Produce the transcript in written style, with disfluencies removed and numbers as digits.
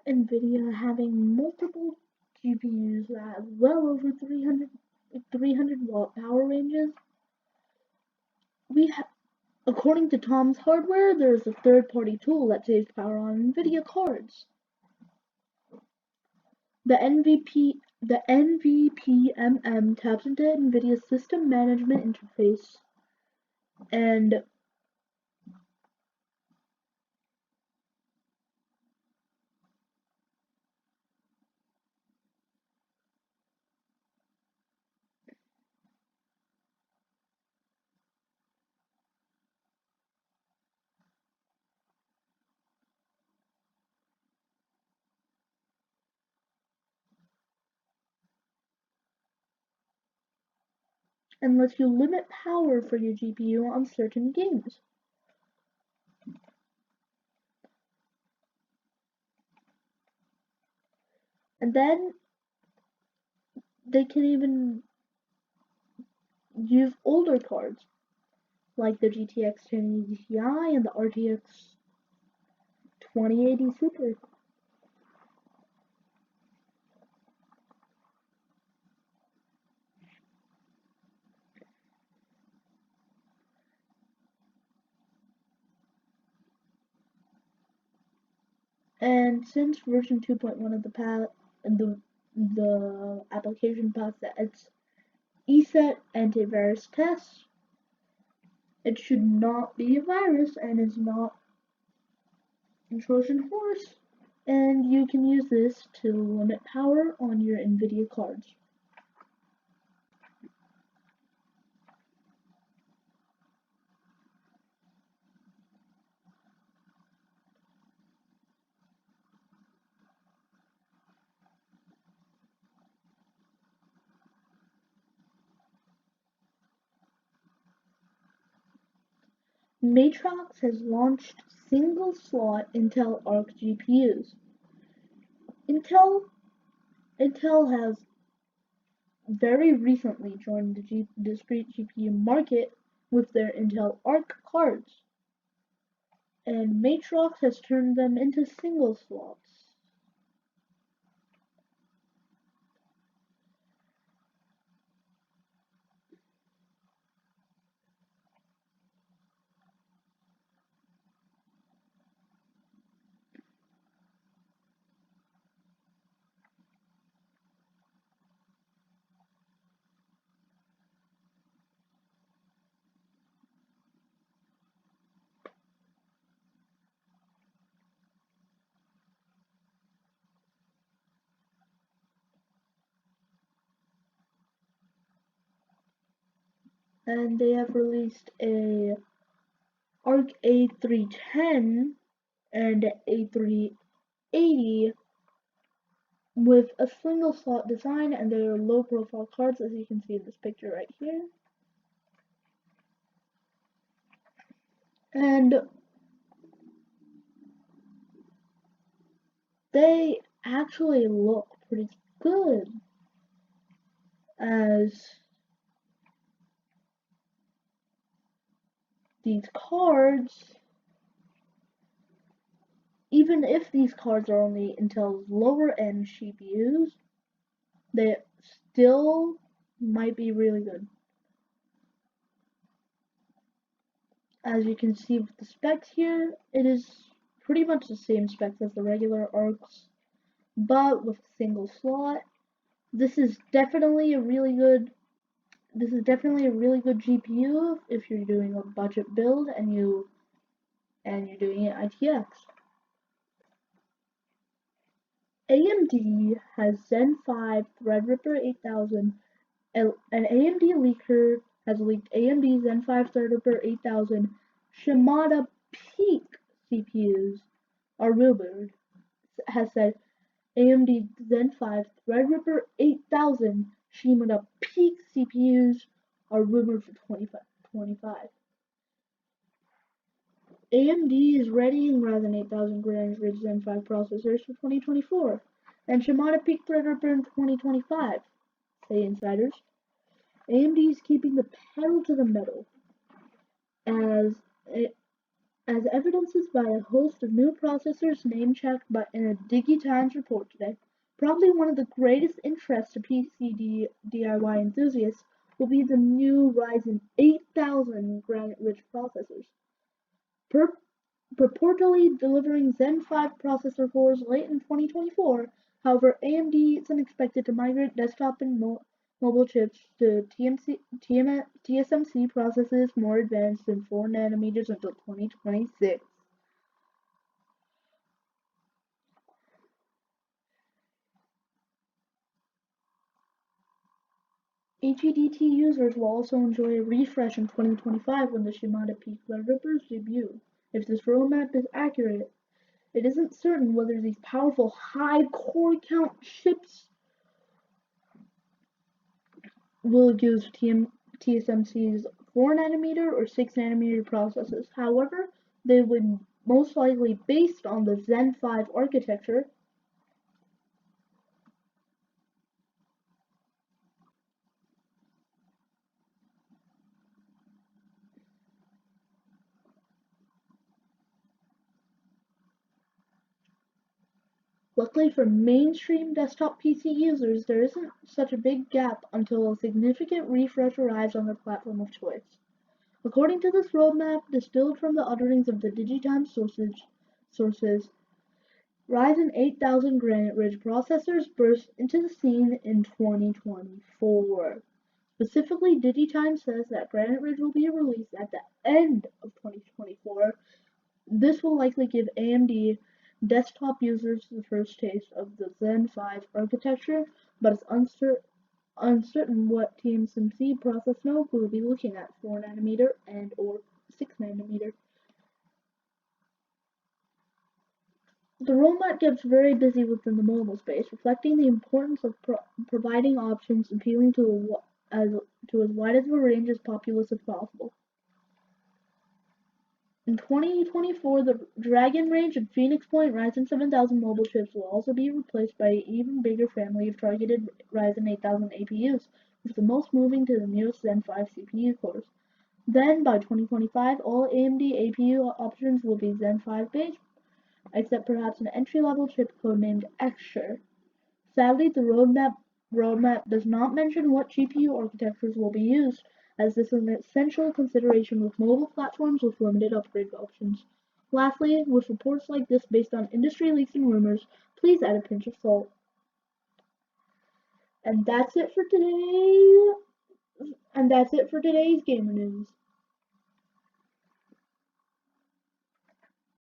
Nvidia having multiple GPUs that have well over 300 watt power ranges, according to Tom's Hardware, there is a third-party tool that saves power on Nvidia cards. The NVPMM taps into Nvidia's system management interface and lets you limit power for your GPU on certain games. And then they can even use older cards, like the GTX 1080 Ti and the RTX 2080 Super. And since version 2.1 of the application passed its ESET antivirus test, it should not be a virus and is not a Trojan horse. And you can use this to limit power on your Nvidia cards. Matrox has launched single-slot Intel Arc GPUs. Intel has very recently joined the discrete GPU market with their Intel Arc cards, and Matrox has turned them into single slots. And they have released a Arc A310 and A380 with a single slot design, and they are low profile cards, as you can see in this picture right here. And they actually look pretty good as these cards, even if these cards are only Intel's lower end GPUs, they still might be really good. As you can see with the specs here, it is pretty much the same specs as the regular ARCs, but with a single slot. This is definitely a really good GPU if you're doing a budget build and you're doing it ITX. AMD has Zen 5 Threadripper 8000. An AMD leaker has leaked AMD Zen 5 Threadripper 8000 Shimada Peak CPUs are rumored. Has said AMD Zen 5 Threadripper 8000 Shimada Peak CPUs are rumored for 2025. AMD is readying Ryzen 8000 Grand Ridge Zen 5 processors for 2024, and Shimada Peak Threadripper in 2025, say insiders. AMD is keeping the pedal to the metal, as as evidenced by a host of new processors name-checked in a DigiTimes report today. Probably one of the greatest interests to PC DIY enthusiasts will be the new Ryzen 8000 Granite-Ridge processors, purportedly delivering Zen 5 processor cores late in 2024. However, AMD isn't expected to migrate desktop and mobile chips to TSMC processes more advanced than 4 nanometers until 2026. HEDT users will also enjoy a refresh in 2025 when the Shimada Peak Threadrippers debut. If this roadmap is accurate, it isn't certain whether these powerful high core count chips will use TSMC's 4 nanometer or 6 nanometer processes. However, they would most likely based on the Zen 5 architecture. Luckily for mainstream desktop PC users, there isn't such a big gap until a significant refresh arrives on their platform of choice. According to this roadmap, distilled from the utterings of the Digitimes sources, Ryzen 8000 Granite Ridge processors burst into the scene in 2024. Specifically, Digitimes says that Granite Ridge will be released at the end of 2024. This will likely give AMD desktop users the first taste of the Zen 5 architecture, but it's uncertain what TSMC process node will be looking at, 4 nanometer and or 6 nanometer. The roadmap gets very busy within the mobile space, reflecting the importance of providing options appealing to as wide as a range as populace as possible. In 2024, the Dragon Range and Phoenix Point Ryzen 7000 mobile chips will also be replaced by an even bigger family of targeted Ryzen 8000 APUs, with the most moving to the newest Zen 5 CPU cores. Then, by 2025, all AMD APU options will be Zen 5 based, except perhaps an entry-level chip codenamed Extra. Sadly, the roadmap does not mention what GPU architectures will be used, as this is an essential consideration with mobile platforms with limited upgrade options. Lastly, with reports like this based on industry leaks and rumors, please add a pinch of salt. And that's it for today. And that's it for today's gamer news.